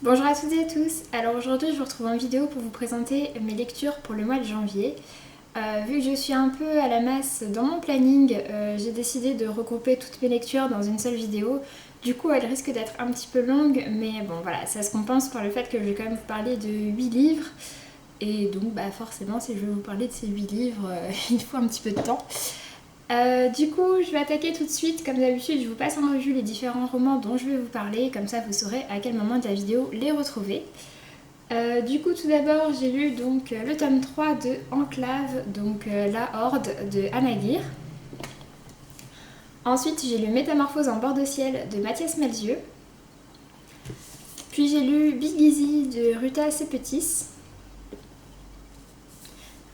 Bonjour à toutes et à tous, alors aujourd'hui je vous retrouve en vidéo pour vous présenter mes lectures pour le mois de janvier. Vu que je suis un peu à la masse dans mon planning, j'ai décidé de regrouper toutes mes lectures dans une seule vidéo. Du coup elle risque d'être un petit peu longue, mais bon voilà, ça se compense par le fait que je vais quand même vous parler de 8 livres. Et donc forcément si je veux vous parler de ces 8 livres, il faut un petit peu de temps. Du coup, je vais attaquer tout de suite. Comme d'habitude, je vous passe en revue les différents romans dont je vais vous parler, comme ça vous saurez à quel moment de la vidéo les retrouver. Du coup, tout d'abord, j'ai lu donc le tome 3 de Enclave, donc La Horde de Anna Guir. Ensuite, j'ai lu Métamorphose en bord de ciel de Mathias Malzieu. Puis j'ai lu Big Easy de Ruta Sepetys.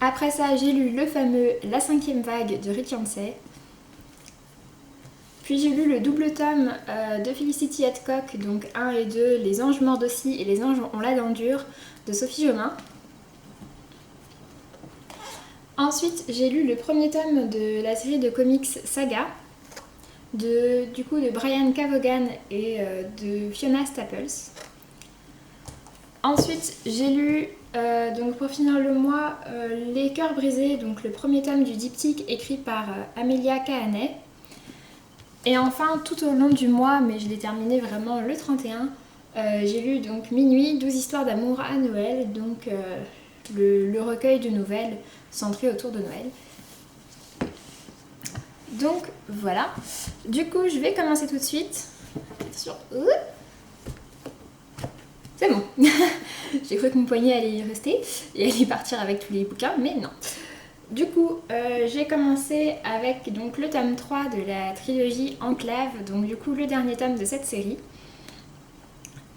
Après ça, j'ai lu le fameux La cinquième vague de Rick Yancey. Puis j'ai lu le double tome de Felicity Hadcock, donc 1 et 2, Les anges mordent aussi et Les anges ont la dent dure, de Sophie Jomain. Ensuite, j'ai lu le premier tome de la série de comics Saga, de Brian K. Vaughan et de Fiona Staples. Ensuite, j'ai lu, donc pour finir le mois, Les cœurs brisés, donc le premier tome du diptyque écrit par Amelia Kahaney. Et enfin, tout au long du mois, mais je l'ai terminé vraiment le 31, j'ai lu donc Minuit, 12 histoires d'amour à Noël, donc le recueil de nouvelles centré autour de Noël. Donc voilà, du coup je vais commencer tout de suite. Attention, c'est bon. J'ai cru que mon poignet allait y rester et allait partir avec tous les bouquins, mais non. Du coup, j'ai commencé avec donc, le tome 3 de la trilogie Enclave, donc du coup le dernier tome de cette série.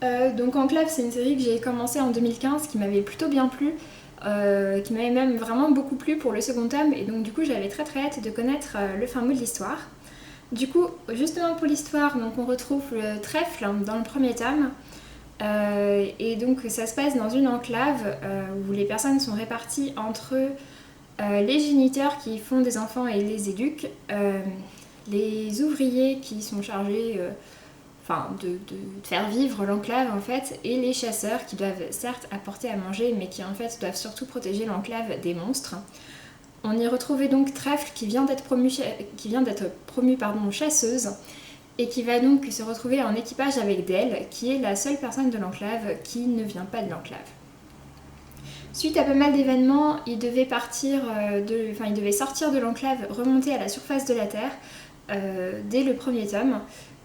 Donc Enclave, c'est une série que j'ai commencé en 2015 qui m'avait plutôt bien plu, qui m'avait même vraiment beaucoup plu pour le second tome, et donc du coup j'avais très très hâte de connaître le fin mot de l'histoire. Du coup, justement pour l'histoire, donc on retrouve le trèfle dans le premier tome. Et donc ça se passe dans une enclave où les personnes sont réparties entre les géniteurs qui font des enfants et les éduquent, les ouvriers qui sont chargés de faire vivre l'enclave en fait, et les chasseurs qui doivent certes apporter à manger mais qui en fait doivent surtout protéger l'enclave des monstres. On y retrouvait donc Trèfle qui vient d'être promue chasseuse et qui va donc se retrouver en équipage avec Dell, qui est la seule personne de l'enclave qui ne vient pas de l'enclave. Suite à pas mal d'événements, il devait sortir de l'enclave, remonter à la surface de la Terre dès le premier tome.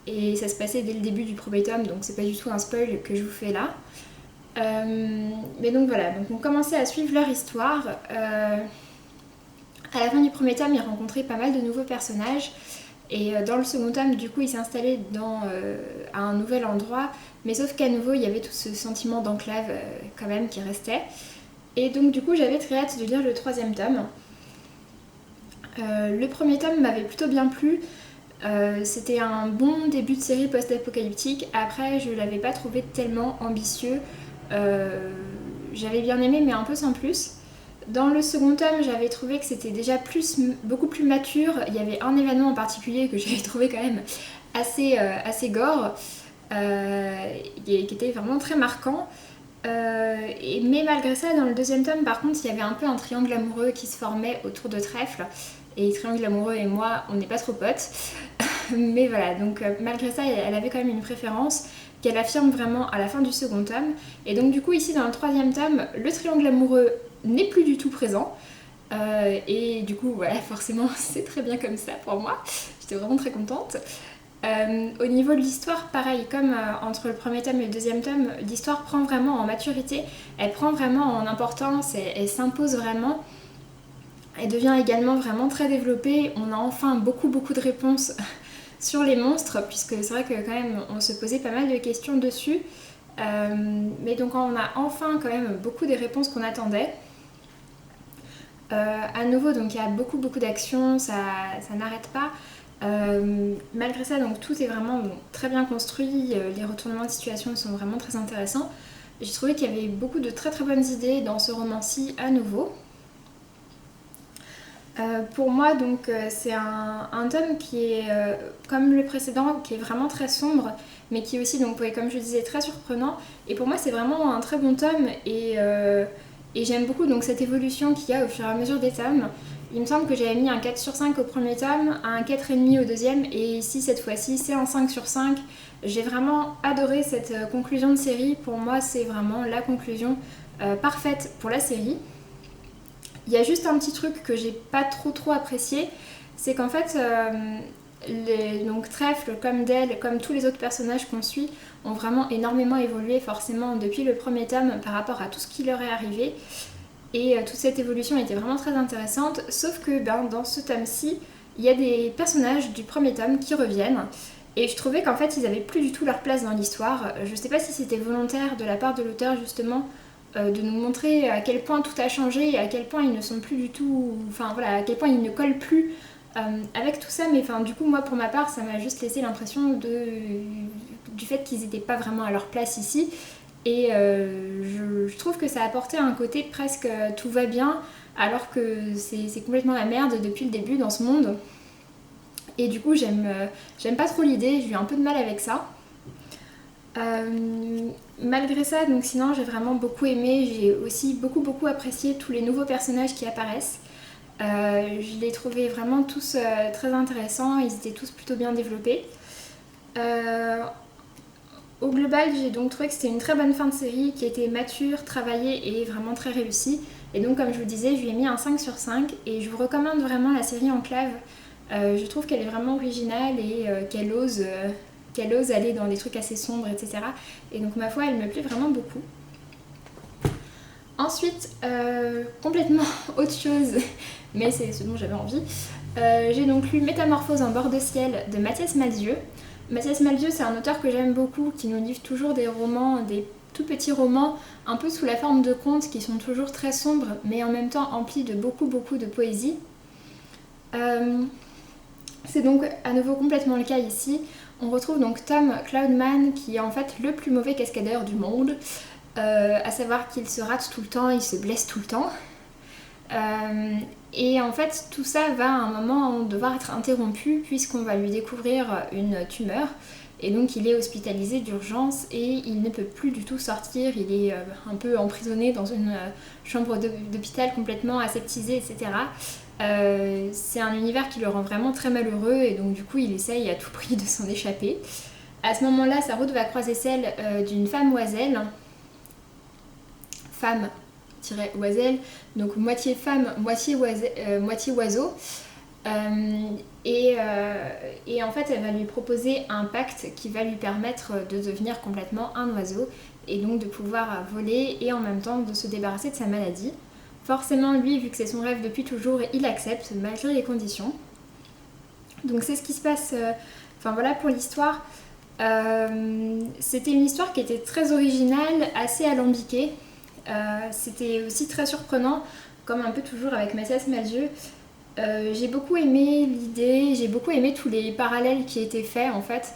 Et ça se passait dès le début du premier tome, donc c'est pas du tout un spoil que je vous fais là. Mais donc voilà, donc on commençait à suivre leur histoire. À la fin du premier tome, ils rencontraient pas mal de nouveaux personnages. Et dans le second tome, du coup, il s'est installé à un nouvel endroit. Mais sauf qu'à nouveau, il y avait tout ce sentiment d'enclave quand même qui restait. Et donc du coup, j'avais très hâte de lire le troisième tome. Le premier tome m'avait plutôt bien plu. C'était un bon début de série post-apocalyptique. Après, je l'avais pas trouvé tellement ambitieux. J'avais bien aimé, mais un peu sans plus. Dans le second tome, j'avais trouvé que c'était déjà beaucoup plus mature. Il y avait un événement en particulier que j'avais trouvé quand même assez gore, qui était vraiment très marquant. Mais malgré ça, dans le deuxième tome, par contre, il y avait un peu un triangle amoureux qui se formait autour de Trèfle. Et triangle amoureux et moi, on n'est pas trop potes. Mais voilà, donc malgré ça, elle avait quand même une préférence qu'elle affirme vraiment à la fin du second tome. Et donc du coup, ici, dans le troisième tome, le triangle amoureux n'est plus du tout présent. Et du coup, voilà, forcément, c'est très bien comme ça pour moi. J'étais vraiment très contente. Au niveau de l'histoire, pareil, comme entre le premier tome et le deuxième tome, l'histoire prend vraiment en maturité, elle prend vraiment en importance, elle s'impose vraiment. Elle devient également vraiment très développée. On a enfin beaucoup de réponses sur les monstres, puisque c'est vrai que quand même on se posait pas mal de questions dessus. Mais donc on a enfin quand même beaucoup des réponses qu'on attendait. À nouveau, donc il y a beaucoup d'actions, ça n'arrête pas. Malgré ça, donc tout est vraiment très bien construit, les retournements de situation sont vraiment très intéressants. J'ai trouvé qu'il y avait beaucoup de très bonnes idées dans ce roman-ci à nouveau. Pour moi, donc, c'est un tome qui est, comme le précédent, qui est vraiment très sombre, mais qui est aussi, donc, ouais, comme je disais, très surprenant. Et pour moi, c'est vraiment un très bon tome, et j'aime beaucoup donc, cette évolution qu'il y a au fur et à mesure des tomes. Il me semble que j'avais mis un 4 sur 5 au premier tome, un 4,5 au deuxième, et ici, cette fois-ci, c'est un 5 sur 5. J'ai vraiment adoré cette conclusion de série. Pour moi, c'est vraiment la conclusion parfaite pour la série. Il y a juste un petit truc que j'ai pas trop apprécié, c'est qu'en fait, donc Trèfle, comme Dell, comme tous les autres personnages qu'on suit, ont vraiment énormément évolué forcément depuis le premier tome par rapport à tout ce qui leur est arrivé. Et toute cette évolution était vraiment très intéressante, sauf que dans ce tome-ci, il y a des personnages du premier tome qui reviennent. Et je trouvais qu'en fait, ils avaient plus du tout leur place dans l'histoire. Je sais pas si c'était volontaire de la part de l'auteur justement de nous montrer à quel point tout a changé et à quel point ils ne sont plus du tout... Enfin voilà, à quel point ils ne collent plus avec tout ça. Mais enfin, du coup, moi pour ma part, ça m'a juste laissé l'impression du fait qu'ils n'étaient pas vraiment à leur place ici. Et je trouve que ça apportait un côté presque tout va bien, alors que c'est complètement la merde depuis le début dans ce monde. Et du coup, j'aime pas trop l'idée, j'ai eu un peu de mal avec ça. Malgré ça, donc sinon j'ai vraiment beaucoup aimé, j'ai aussi beaucoup apprécié tous les nouveaux personnages qui apparaissent. Je les trouvais vraiment tous très intéressants, ils étaient tous plutôt bien développés. Au global, j'ai donc trouvé que c'était une très bonne fin de série qui était mature, travaillée et vraiment très réussie. Et donc comme je vous disais, je lui ai mis un 5 sur 5 et je vous recommande vraiment la série Enclave. Je trouve qu'elle est vraiment originale et qu'elle ose aller dans des trucs assez sombres, etc. Et donc ma foi, elle me plaît vraiment beaucoup. Ensuite, complètement autre chose, mais c'est ce dont j'avais envie, j'ai donc lu Métamorphose en bord de ciel de Mathias Malzieu. Mathias Malzieu, c'est un auteur que j'aime beaucoup, qui nous livre toujours des romans, des tout petits romans, un peu sous la forme de contes, qui sont toujours très sombres, mais en même temps emplis de beaucoup de poésie. C'est donc à nouveau complètement le cas ici. On retrouve donc Tom Cloudman qui est en fait le plus mauvais cascadeur du monde, à savoir qu'il se rate tout le temps, il se blesse tout le temps. Et en fait tout ça va à un moment devoir être interrompu puisqu'on va lui découvrir une tumeur. Et donc il est hospitalisé d'urgence et il ne peut plus du tout sortir, il est un peu emprisonné dans une chambre d'hôpital complètement aseptisée, etc. C'est un univers qui le rend vraiment très malheureux et donc du coup il essaye à tout prix de s'en échapper. À ce moment-là, sa route va croiser celle d'une femme oiselle, femme-oiselle, donc moitié femme, moitié oiseau. Et en fait, elle va lui proposer un pacte qui va lui permettre de devenir complètement un oiseau et donc de pouvoir voler et en même temps de se débarrasser de sa maladie. Forcément, lui, vu que c'est son rêve depuis toujours, il accepte malgré les conditions. Donc c'est ce qui se passe, enfin voilà pour l'histoire. C'était une histoire qui était très originale, assez alambiquée. C'était aussi très surprenant, comme un peu toujours avec Mathias Malzieu. J'ai beaucoup aimé l'idée, j'ai beaucoup aimé tous les parallèles qui étaient faits en fait.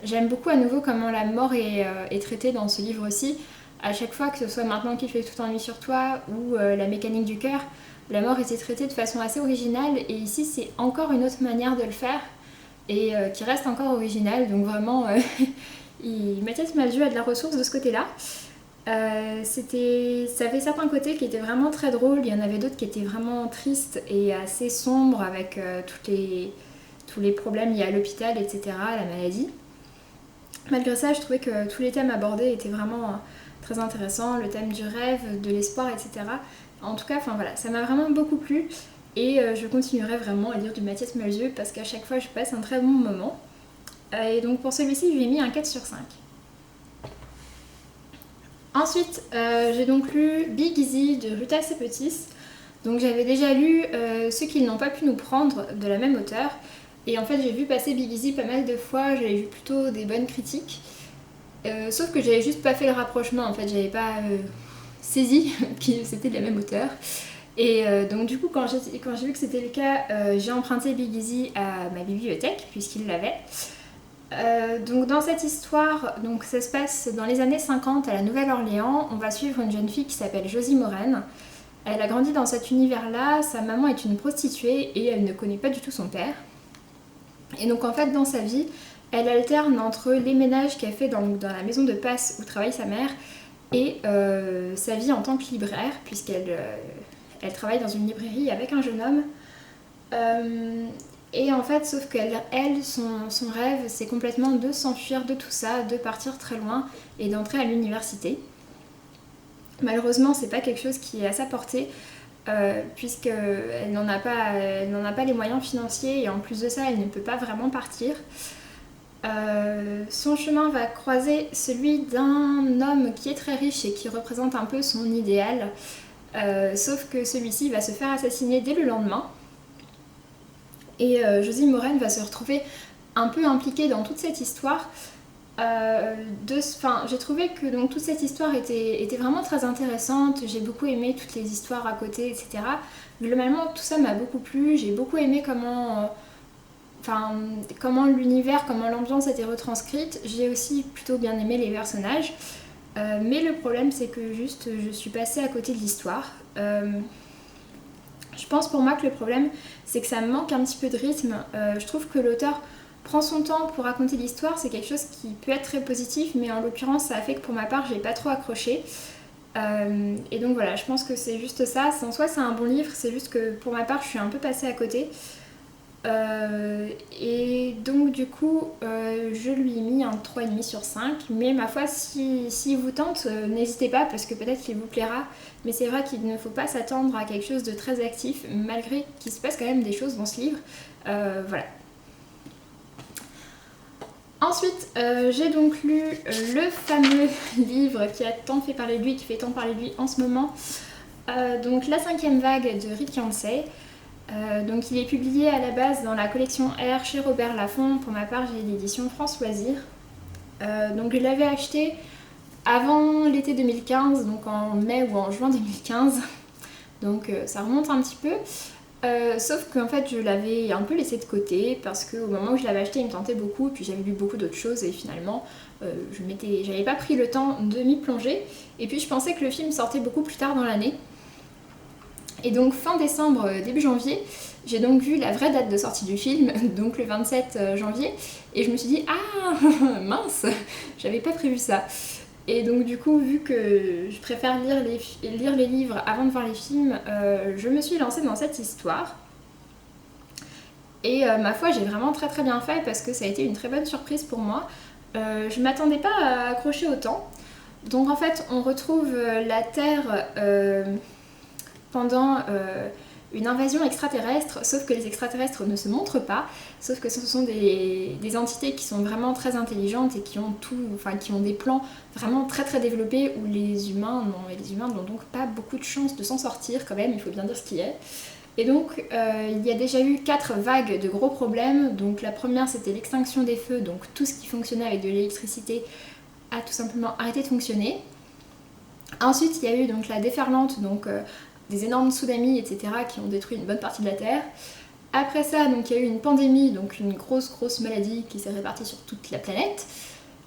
J'aime beaucoup à nouveau comment la mort est traitée dans ce livre-ci. À chaque fois, que ce soit Maintenant qu'il fait tout ennui sur toi ou La mécanique du cœur, la mort était traitée de façon assez originale et ici c'est encore une autre manière de le faire et qui reste encore originale. Donc vraiment, Mathias Malzieu a de la ressource de ce côté-là. Ça avait certains côtés qui étaient vraiment très drôles, il y en avait d'autres qui étaient vraiment tristes et assez sombres avec tous les problèmes liés à l'hôpital, etc., à la maladie. Malgré ça, je trouvais que tous les thèmes abordés étaient vraiment très intéressants, le thème du rêve, de l'espoir, etc. En tout cas, enfin voilà, ça m'a vraiment beaucoup plu et je continuerai vraiment à lire du Mathias Malzieu parce qu'à chaque fois je passe un très bon moment. Et donc pour celui-ci, je lui ai mis un 4 sur 5. Ensuite, j'ai donc lu Big Easy de Ruta Sepetys. Donc j'avais déjà lu Ceux qui n'ont pas pu nous prendre de la même auteure. Et en fait, j'ai vu passer Big Easy pas mal de fois, j'avais vu plutôt des bonnes critiques. Sauf que j'avais juste pas fait le rapprochement, en fait, j'avais pas saisi que c'était de la même auteure. Et donc du coup, quand j'ai vu que c'était le cas, j'ai emprunté Big Easy à ma bibliothèque, puisqu'il l'avait. Donc dans cette histoire, donc ça se passe dans les années 50 à la Nouvelle-Orléans. On va suivre une jeune fille qui s'appelle Josie Morène. Elle a grandi dans cet univers-là, sa maman est une prostituée et elle ne connaît pas du tout son père. Et donc en fait dans sa vie, elle alterne entre les ménages qu'elle fait dans la maison de passe où travaille sa mère et sa vie en tant que libraire, puisqu'elle elle travaille dans une librairie avec un jeune homme. Et en fait, sauf qu'elle, son rêve, c'est complètement de s'enfuir de tout ça, de partir très loin et d'entrer à l'université. Malheureusement, c'est pas quelque chose qui est à sa portée, puisqu'elle n'en a pas les moyens financiers et en plus de ça, elle ne peut pas vraiment partir. Son chemin va croiser celui d'un homme qui est très riche et qui représente un peu son idéal, sauf que celui-ci va se faire assassiner dès le lendemain. Et Josie Maureen va se retrouver un peu impliquée dans toute cette histoire. J'ai trouvé que donc, toute cette histoire était vraiment très intéressante. J'ai beaucoup aimé toutes les histoires à côté, etc. Globalement, tout ça m'a beaucoup plu. J'ai beaucoup aimé comment l'univers, comment l'ambiance était retranscrite. J'ai aussi plutôt bien aimé les personnages. Mais le problème, c'est que juste, je suis passée à côté de l'histoire. Je pense pour moi que le problème, c'est que ça me manque un petit peu de rythme. Je trouve que l'auteur prend son temps pour raconter l'histoire, c'est quelque chose qui peut être très positif, mais en l'occurrence, ça a fait que pour ma part, j'ai pas trop accroché. Et donc voilà, je pense que c'est juste ça. En soi, c'est un bon livre, c'est juste que pour ma part, je suis un peu passée à côté. Et donc du coup je lui ai mis un 3,5 sur 5, mais ma foi si vous tente, n'hésitez pas parce que peut-être qu'il vous plaira, mais c'est vrai qu'il ne faut pas s'attendre à quelque chose de très actif malgré qu'il se passe quand même des choses dans ce livre. Voilà. Ensuite, j'ai donc lu le fameux livre qui a tant fait parler de lui, qui fait tant parler de lui en ce moment, donc La 5e vague de Rick Yancey. Donc il est publié à la base dans la collection R chez Robert Laffont. Pour ma part, j'ai l'édition France Loisirs. Donc je l'avais acheté avant l'été 2015, donc en mai ou en juin 2015. Donc ça remonte un petit peu. Sauf qu'en fait je l'avais un peu laissé de côté parce qu'au moment où je l'avais acheté il me tentait beaucoup, puis j'avais lu beaucoup d'autres choses et finalement j'avais pas pris le temps de m'y plonger. Et puis je pensais que le film sortait beaucoup plus tard dans l'année. Et donc fin décembre, début janvier, j'ai donc vu la vraie date de sortie du film, donc le 27 janvier, et je me suis dit ah mince, j'avais pas prévu ça. Et donc du coup, vu que je préfère lire les livres avant de voir les films, je me suis lancée dans cette histoire. Et ma foi, j'ai vraiment très très bien fait parce que ça a été une très bonne surprise pour moi. Je m'attendais pas à accrocher autant. Donc en fait, on retrouve la Terre pendant une invasion extraterrestre, sauf que les extraterrestres ne se montrent pas, sauf que ce sont des entités qui sont vraiment très intelligentes et qui ont des plans vraiment très très développés où les humains n'ont donc pas beaucoup de chance de s'en sortir quand même, il faut bien dire ce qui est. Et donc il y a déjà eu 4 vagues de gros problèmes. Donc la première c'était l'extinction des feux, donc tout ce qui fonctionnait avec de l'électricité a tout simplement arrêté de fonctionner. Ensuite il y a eu donc la déferlante, donc des énormes tsunamis, etc. qui ont détruit une bonne partie de la Terre. Après ça, donc, il y a eu une pandémie, donc une grosse maladie qui s'est répartie sur toute la planète.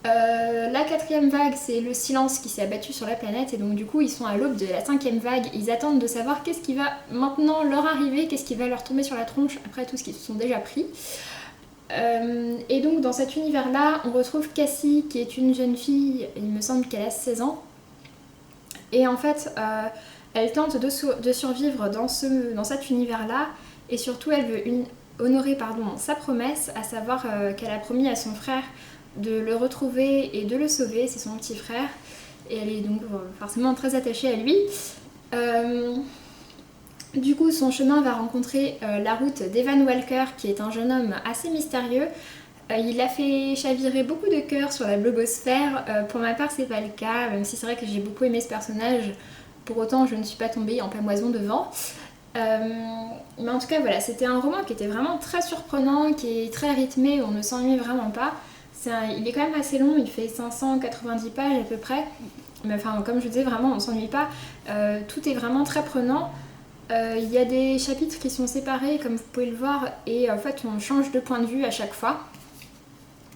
La 4e vague, c'est le silence qui s'est abattu sur la planète, et donc du coup, ils sont à l'aube de la 5e vague. Ils attendent de savoir qu'est-ce qui va maintenant leur arriver, qu'est-ce qui va leur tomber sur la tronche après tout ce qu'ils se sont déjà pris. Et donc, dans cet univers-là, on retrouve Cassie, qui est une jeune fille, il me semble qu'elle a 16 ans. Et en fait, elle tente de survivre dans cet univers-là, et surtout elle veut honorer sa promesse, à savoir qu'elle a promis à son frère de le retrouver et de le sauver, c'est son petit frère, et elle est donc forcément très attachée à lui. Du coup, son chemin va rencontrer la route d'Evan Walker, qui est un jeune homme assez mystérieux. Il a fait chavirer beaucoup de cœurs sur la blogosphère. Pour ma part, c'est pas le cas, même si c'est vrai que j'ai beaucoup aimé ce personnage. Pour autant, je ne suis pas tombée en pamoison devant. Mais en tout cas, voilà, c'était un roman qui était vraiment très surprenant, qui est très rythmé, on ne s'ennuie vraiment pas. Il est quand même assez long, il fait 590 pages à peu près. Mais enfin, comme je disais, vraiment, on ne s'ennuie pas. Tout est vraiment très prenant. Il y a des chapitres qui sont séparés, comme vous pouvez le voir, et en fait, on change de point de vue à chaque fois.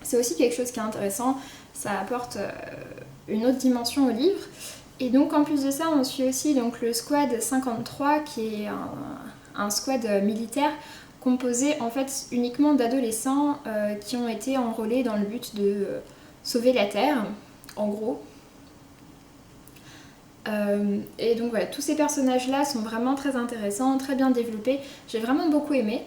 C'est aussi quelque chose qui est intéressant, ça apporte une autre dimension au livre. Et donc en plus de ça, on suit aussi donc, le Squad 53 qui est un squad militaire composé en fait uniquement d'adolescents qui ont été enrôlés dans le but de sauver la Terre, en gros. Et donc voilà, tous ces personnages-là sont vraiment très intéressants, très bien développés. J'ai vraiment beaucoup aimé.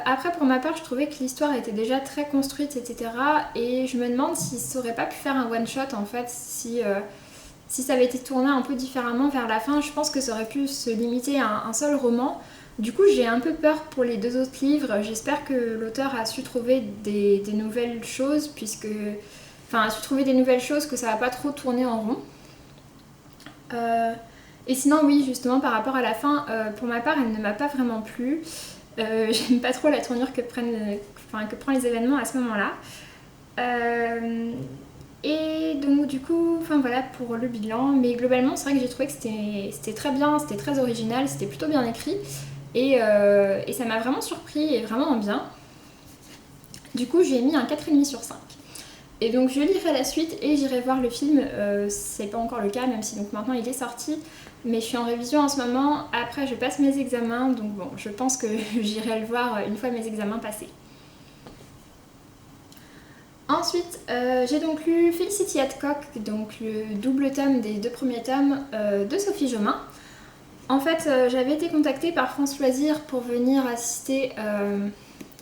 Après, pour ma part, je trouvais que l'histoire était déjà très construite, etc. Et je me demande s'ils n'auraient pas pu faire un one-shot, en fait, si ça avait été tourné un peu différemment vers la fin. Je pense que ça aurait pu se limiter à un seul roman. Du coup, j'ai un peu peur pour les 2 autres livres. J'espère que l'auteur a su trouver des nouvelles choses, Enfin, a su trouver des nouvelles choses, que ça va pas trop tourner en rond. Et sinon, oui, justement, par rapport à la fin, pour ma part, elle ne m'a pas vraiment plu. J'aime pas trop la tournure que prennent les événements à ce moment-là. Et donc du coup, enfin voilà pour le bilan. Mais globalement, c'est vrai que j'ai trouvé que c'était très bien, c'était très original, c'était plutôt bien écrit. Et ça m'a vraiment surpris et vraiment bien. Du coup, j'ai mis un 4,5 sur 5. Et donc je lirai la suite et j'irai voir le film. C'est pas encore le cas, même si donc maintenant il est sorti. Mais je suis en révision en ce moment. Après, je passe mes examens. Donc bon, je pense que j'irai le voir une fois mes examens passés. Ensuite, j'ai donc lu Felicity Hadcock, donc le double tome des 2 premiers tomes de Sophie Jomain. En fait, j'avais été contactée par France Loisirs pour venir assister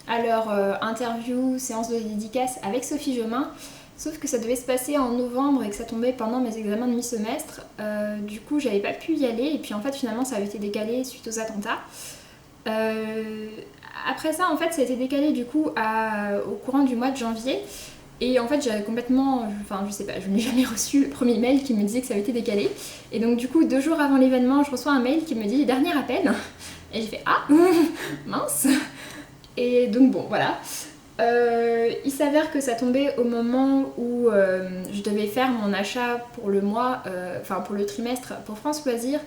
à leur interview, séance de dédicace avec Sophie Jomain. Sauf que ça devait se passer en novembre et que ça tombait pendant mes examens de mi-semestre. Du coup, j'avais pas pu y aller et puis en fait, finalement, ça avait été décalé suite aux attentats. Après ça, en fait, ça a été décalé du coup au courant du mois de janvier. Et en fait, j'avais complètement. Enfin, je sais pas, je n'ai jamais reçu le premier mail qui me disait que ça avait été décalé. Et donc, du coup, 2 jours avant l'événement, je reçois un mail qui me dit dernier appel. Et j'ai fait ah, mince. Et donc, bon, voilà. Il s'avère que ça tombait au moment où je devais faire mon achat pour le mois, pour le trimestre pour France Loisirs.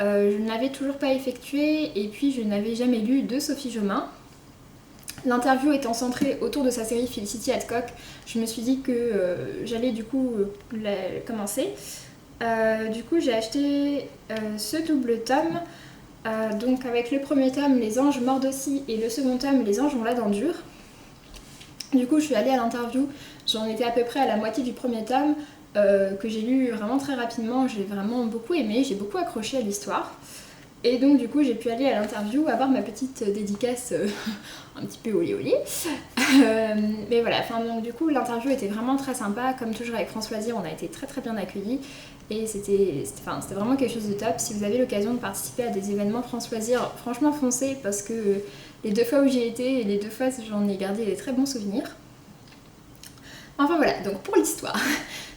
Je ne l'avais toujours pas effectué et puis je n'avais jamais lu de Sophie Jomain. L'interview étant centrée autour de sa série Felicity Hadcock, je me suis dit que j'allais du coup commencer. Du coup, j'ai acheté ce double tome. Donc avec le premier tome, Les anges mordent aussi, et le second tome, Les anges ont la dent dure. Du coup, je suis allée à l'interview, j'en étais à peu près à la moitié du premier tome, que j'ai lu vraiment très rapidement, j'ai vraiment beaucoup aimé, j'ai beaucoup accroché à l'histoire. Et donc du coup j'ai pu aller à l'interview, avoir ma petite dédicace un petit peu olé olé. Mais voilà, donc du coup l'interview était vraiment très sympa, comme toujours avec France Loisirs, on a été très très bien accueillis. Et c'était vraiment quelque chose de top. Si vous avez l'occasion de participer à des événements France Loisirs, franchement foncez, parce que les 2 fois où j'y ai été et les 2 fois j'en ai gardé des très bons souvenirs. Enfin voilà, donc pour l'histoire.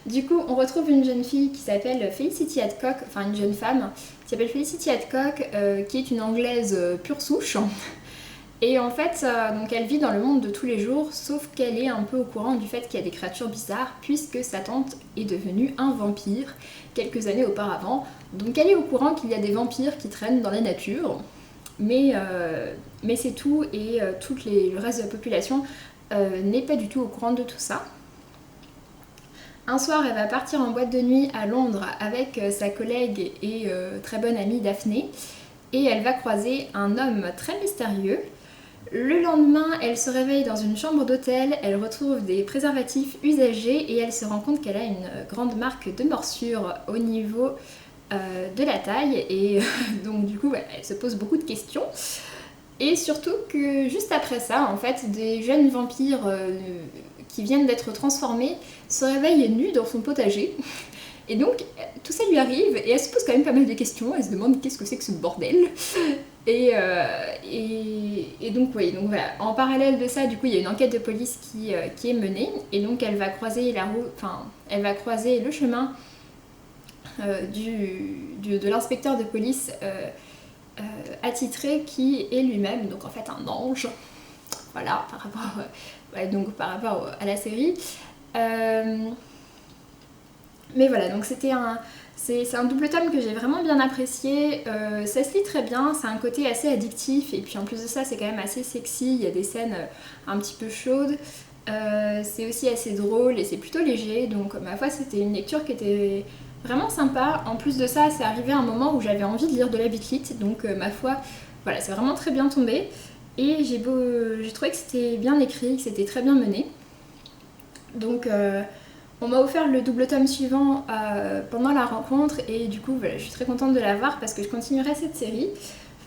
Du coup, on retrouve une jeune fille qui s'appelle Felicity Hadcock, enfin une jeune femme qui s'appelle Felicity Hadcock, qui est une anglaise pure souche. Et en fait, donc elle vit dans le monde de tous les jours, sauf qu'elle est un peu au courant du fait qu'il y a des créatures bizarres, puisque sa tante est devenue un vampire quelques années auparavant. Donc elle est au courant qu'il y a des vampires qui traînent dans la nature, mais c'est tout, et le reste de la population n'est pas du tout au courant de tout ça. Un soir, elle va partir en boîte de nuit à Londres avec sa collègue et très bonne amie Daphné, et elle va croiser un homme très mystérieux. Le lendemain, elle se réveille dans une chambre d'hôtel, elle retrouve des préservatifs usagés et elle se rend compte qu'elle a une grande marque de morsure au niveau de la taille, et donc du coup elle se pose beaucoup de questions. Et surtout que juste après ça, en fait, des jeunes vampires qui viennent d'être transformés se réveillent nus dans son potager. Et donc tout ça lui arrive et elle se pose quand même pas mal de questions, elle se demande qu'est-ce que c'est que ce bordel. Et donc oui, donc voilà. En parallèle de ça, du coup, il y a une enquête de police qui est menée, et donc elle va croiser le chemin de l'inspecteur de police attitré, qui est lui-même donc en fait un ange. Voilà, par rapport à la série. Mais voilà, donc c'est un double tome que j'ai vraiment bien apprécié. Ça se lit très bien, c'est un côté assez addictif, et puis en plus de ça, c'est quand même assez sexy. Il y a des scènes un petit peu chaudes. C'est aussi assez drôle et c'est plutôt léger. Donc ma foi, c'était une lecture qui était vraiment sympa. En plus de ça, c'est arrivé à un moment où j'avais envie de lire de la bitlit, donc ma foi, voilà, c'est vraiment très bien tombé. Et j'ai trouvé que c'était bien écrit, que c'était très bien mené. Donc on m'a offert le double tome suivant pendant la rencontre et du coup voilà, je suis très contente de l'avoir parce que je continuerai cette série.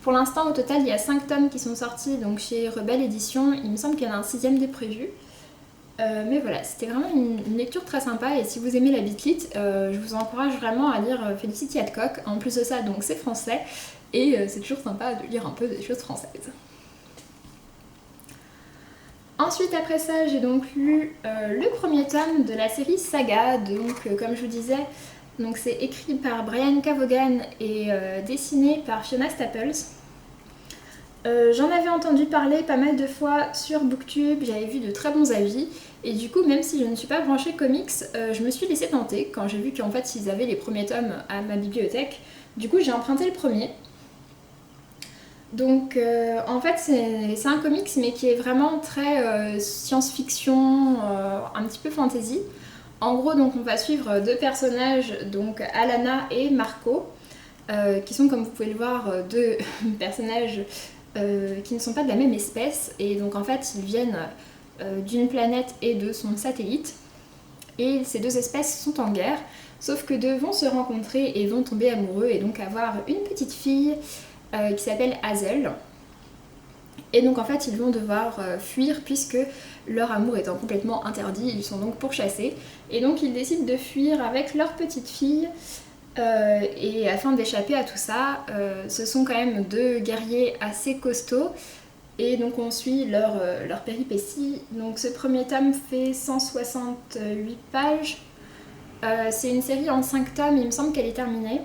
Pour l'instant au total il y a 5 tomes qui sont sortis donc chez Rebelle Édition, il me semble qu'il y en a un 6ème de prévu. Mais voilà, c'était vraiment une lecture très sympa et si vous aimez la bitlit, je vous encourage vraiment à lire Felicity Hadcock. En plus de ça donc c'est français et c'est toujours sympa de lire un peu des choses françaises. Ensuite, après ça, j'ai donc lu le premier tome de la série Saga. Donc, comme je vous disais, donc c'est écrit par Brian K. Vaughan et dessiné par Fiona Staples. J'en avais entendu parler pas mal de fois sur Booktube, j'avais vu de très bons avis. Et du coup, même si je ne suis pas branchée comics, je me suis laissée tenter quand j'ai vu qu'en fait, ils avaient les premiers tomes à ma bibliothèque. Du coup, j'ai emprunté le premier. Donc en fait c'est un comics mais qui est vraiment très science-fiction, un petit peu fantasy. En gros donc on va suivre deux personnages, donc Alana et Marco, qui sont comme vous pouvez le voir deux personnages qui ne sont pas de la même espèce et donc en fait ils viennent d'une planète et de son satellite et ces deux espèces sont en guerre sauf que deux vont se rencontrer et vont tomber amoureux et donc avoir une petite fille qui s'appelle Hazel. Et donc en fait ils vont devoir fuir puisque leur amour étant complètement interdit, ils sont donc pourchassés. Et donc ils décident de fuir avec leur petite fille. Et afin d'échapper à tout ça, ce sont quand même deux guerriers assez costauds. Et donc on suit leur péripéties. Donc ce premier tome fait 168 pages. C'est une série en 5 tomes, il me semble qu'elle est terminée.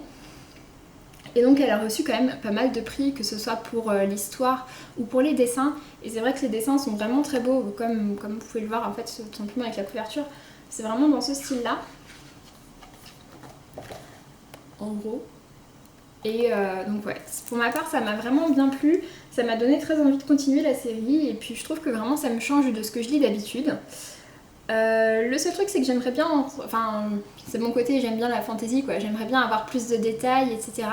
Et donc elle a reçu quand même pas mal de prix, que ce soit pour l'histoire ou pour les dessins. Et c'est vrai que les dessins sont vraiment très beaux, comme vous pouvez le voir en fait, tout simplement avec la couverture. C'est vraiment dans ce style-là. En gros. Et donc ouais, pour ma part ça m'a vraiment bien plu. Ça m'a donné très envie de continuer la série. Et puis je trouve que vraiment ça me change de ce que je lis d'habitude. Le seul truc c'est que j'aimerais bien, enfin c'est mon côté, j'aime bien la fantasy quoi, j'aimerais bien avoir plus de détails etc.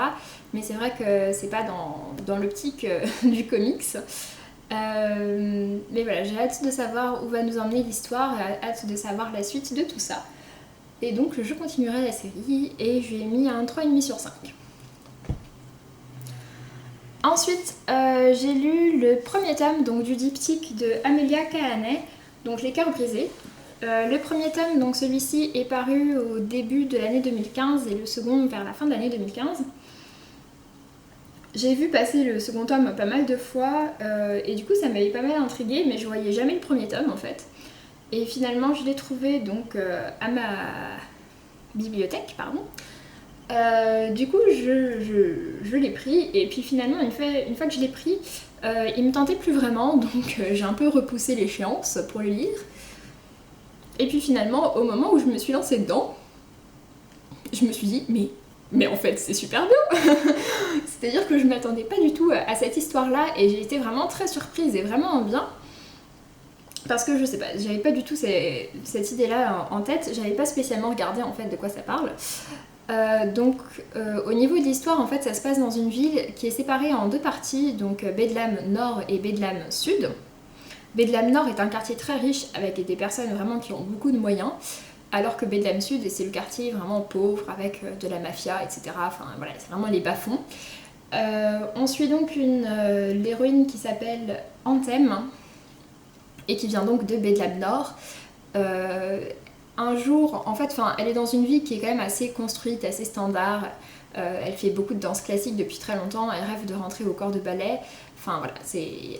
Mais c'est vrai que c'est pas dans l'optique du comics. Mais voilà, j'ai hâte de savoir où va nous emmener l'histoire, hâte de savoir la suite de tout ça. Et donc je continuerai la série et je lui ai mis un 3,5 sur 5. Ensuite, j'ai lu le premier tome donc, du diptyque de Amelia Kahaney, donc Les Cœurs brisés. Le premier tome, donc celui-ci, est paru au début de l'année 2015 et le second vers la fin de l'année 2015. J'ai vu passer le second tome pas mal de fois et du coup ça m'avait pas mal intriguée, mais je voyais jamais le premier tome en fait. Et finalement je l'ai trouvé donc à ma bibliothèque, pardon. Du coup je l'ai pris et puis finalement une fois que je l'ai pris, il me tentait plus vraiment donc j'ai un peu repoussé l'échéance pour le lire. Et puis finalement, au moment où je me suis lancée dedans, je me suis dit, mais en fait, c'est super bien. C'est-à-dire que je m'attendais pas du tout à cette histoire-là et j'ai été vraiment très surprise et vraiment bien. Parce que je sais pas, j'avais pas du tout cette idée-là en tête, j'avais pas spécialement regardé en fait de quoi ça parle. Donc au niveau de l'histoire, en fait, ça se passe dans une ville qui est séparée en deux parties, donc Bedlam Nord et Bedlam Sud. Bedlam Nord est un quartier très riche avec des personnes vraiment qui ont beaucoup de moyens, alors que Bedlam Sud c'est le quartier vraiment pauvre avec de la mafia, etc. Enfin voilà, c'est vraiment les bas-fonds. On suit donc l'héroïne qui s'appelle Anthem et qui vient donc de Bedlam Nord. Un jour, en fait, elle est dans une vie qui est quand même assez construite, assez standard. Elle fait beaucoup de danse classique depuis très longtemps, elle rêve de rentrer au corps de ballet. Enfin voilà,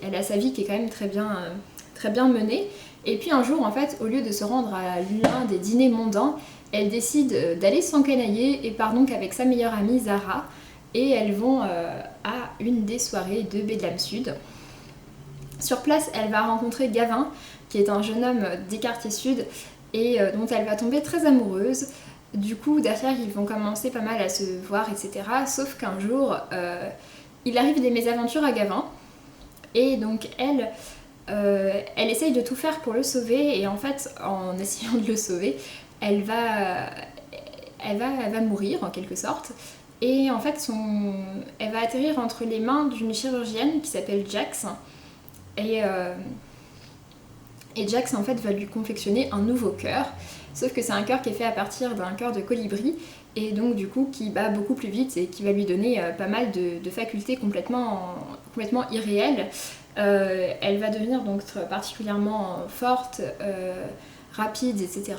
elle a sa vie qui est quand même très bien menée. Et puis un jour, en fait, au lieu de se rendre à l'un des dîners mondains, elle décide d'aller s'encanailler et part donc avec sa meilleure amie Zara. Et elles vont à une des soirées de Bedlam Sud. Sur place, elle va rencontrer Gavin, qui est un jeune homme des quartiers sud et dont elle va tomber très amoureuse. Du coup, derrière, ils vont commencer pas mal à se voir, etc. Sauf qu'un jour, il arrive des mésaventures à Gavin. Et donc, elle essaye de tout faire pour le sauver. Et en fait, en essayant de le sauver, elle va elle va mourir en quelque sorte. Et en fait, elle va atterrir entre les mains d'une chirurgienne qui s'appelle Jax. Et Jax en fait va lui confectionner un nouveau cœur. Sauf que c'est un cœur qui est fait à partir d'un cœur de colibri. Et donc du coup qui bat beaucoup plus vite et qui va lui donner pas mal de facultés complètement irréelles. Elle va devenir donc particulièrement forte, rapide, etc.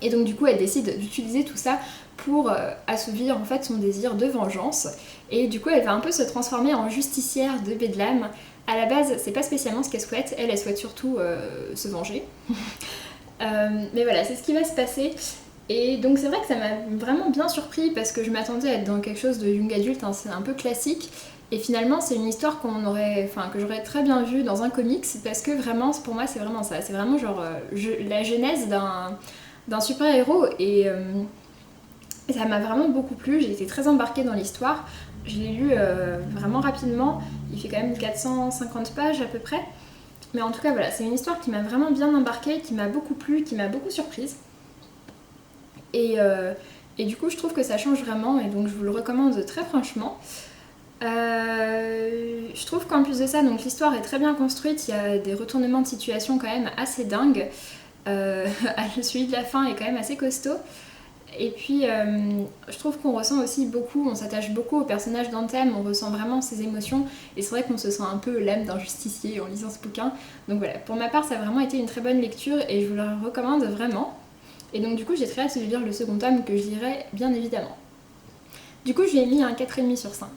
Et donc du coup elle décide d'utiliser tout ça pour assouvir en fait son désir de vengeance. Et du coup elle va un peu se transformer en justicière de Bedlam. À la base c'est pas spécialement ce qu'elle souhaite, elle souhaite surtout se venger. Mais voilà, c'est ce qui va se passer. Et donc c'est vrai que ça m'a vraiment bien surpris parce que je m'attendais à être dans quelque chose de young adulte, hein, c'est un peu classique. Et finalement c'est une histoire que j'aurais très bien vue dans un comics parce que vraiment pour moi c'est vraiment ça. C'est vraiment genre la genèse d'un super-héros et ça m'a vraiment beaucoup plu, j'ai été très embarquée dans l'histoire. Je l'ai lu vraiment rapidement, il fait quand même 450 pages à peu près. Mais en tout cas voilà, c'est une histoire qui m'a vraiment bien embarquée, qui m'a beaucoup plu, qui m'a beaucoup surprise. Et du coup je trouve que ça change vraiment et donc je vous le recommande très franchement. Je trouve qu'en plus de ça, donc l'histoire est très bien construite, il y a des retournements de situation quand même assez dingues. Celui de la fin est quand même assez costaud. Et puis je trouve qu'on ressent aussi beaucoup, on s'attache beaucoup au personnage d'Anthem, on ressent vraiment ses émotions et c'est vrai qu'on se sent un peu l'âme d'un justicier en lisant ce bouquin. Donc voilà, pour ma part ça a vraiment été une très bonne lecture et je vous le recommande vraiment. Et donc du coup j'ai très hâte de lire le second tome que je lirai bien évidemment. Du coup je lui ai mis un 4,5 sur 5.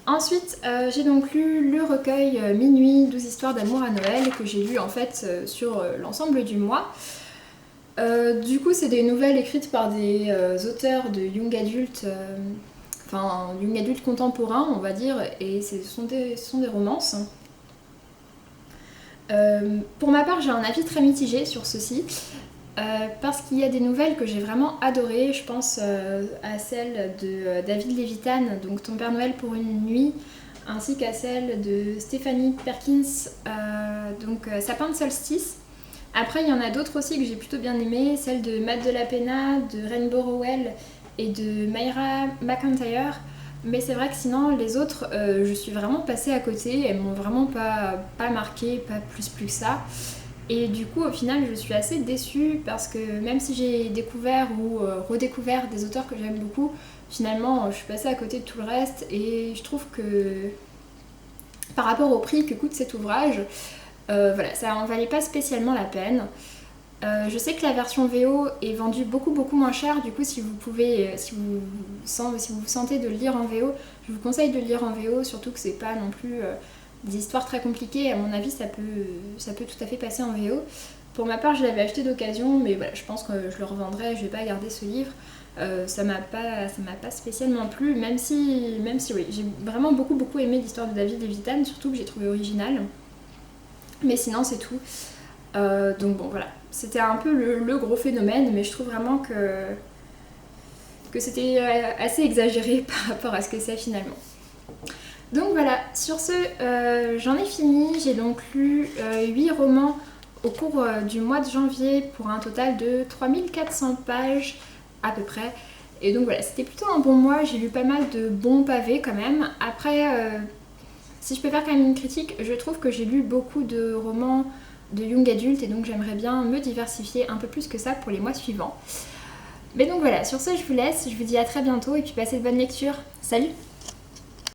Ensuite j'ai donc lu le recueil Minuit, 12 histoires d'amour à Noël que j'ai lu en fait sur l'ensemble du mois. Du coup c'est des nouvelles écrites par des auteurs de young adultes, young adultes contemporains on va dire, et ce sont des romances. Pour ma part j'ai un avis très mitigé sur ceci. Parce qu'il y a des nouvelles que j'ai vraiment adorées, je pense à celle de David Levitan, donc Ton Père Noël pour une nuit, ainsi qu'à celle de Stephanie Perkins, Sapin de solstice. Après il y en a d'autres aussi que j'ai plutôt bien aimées, celle de Matt de la Pena, de Rainbow Rowell et de Myra McIntyre. Mais c'est vrai que sinon les autres je suis vraiment passée à côté, elles m'ont vraiment pas marqué, pas plus que ça. Et du coup au final je suis assez déçue parce que même si j'ai découvert ou redécouvert des auteurs que j'aime beaucoup, finalement je suis passée à côté de tout le reste et je trouve que par rapport au prix que coûte cet ouvrage, voilà, ça en valait pas spécialement la peine. Je sais que la version VO est vendue beaucoup moins cher, du coup si vous vous sentez de le lire en VO, je vous conseille de le lire en VO, surtout que c'est pas non plus des histoires très compliquées, à mon avis ça peut tout à fait passer en VO. Pour ma part je l'avais acheté d'occasion, mais voilà, je pense que je le revendrai, je vais pas garder ce livre. Ça m'a pas spécialement plu, même si oui, j'ai vraiment beaucoup aimé l'histoire de David Levitan, surtout que j'ai trouvé originale. Mais sinon c'est tout. Donc bon voilà, c'était un peu le gros phénomène, mais je trouve vraiment que c'était assez exagéré par rapport à ce que c'est finalement. Donc voilà, sur ce, j'en ai fini. J'ai donc lu 8 romans au cours du mois de janvier pour un total de 3400 pages à peu près. Et donc voilà, c'était plutôt un bon mois, j'ai lu pas mal de bons pavés quand même. Après, si je peux faire quand même une critique, je trouve que j'ai lu beaucoup de romans de young adulte et donc j'aimerais bien me diversifier un peu plus que ça pour les mois suivants. Mais donc voilà, sur ce je vous laisse, je vous dis à très bientôt et puis passez de bonnes lectures. Salut!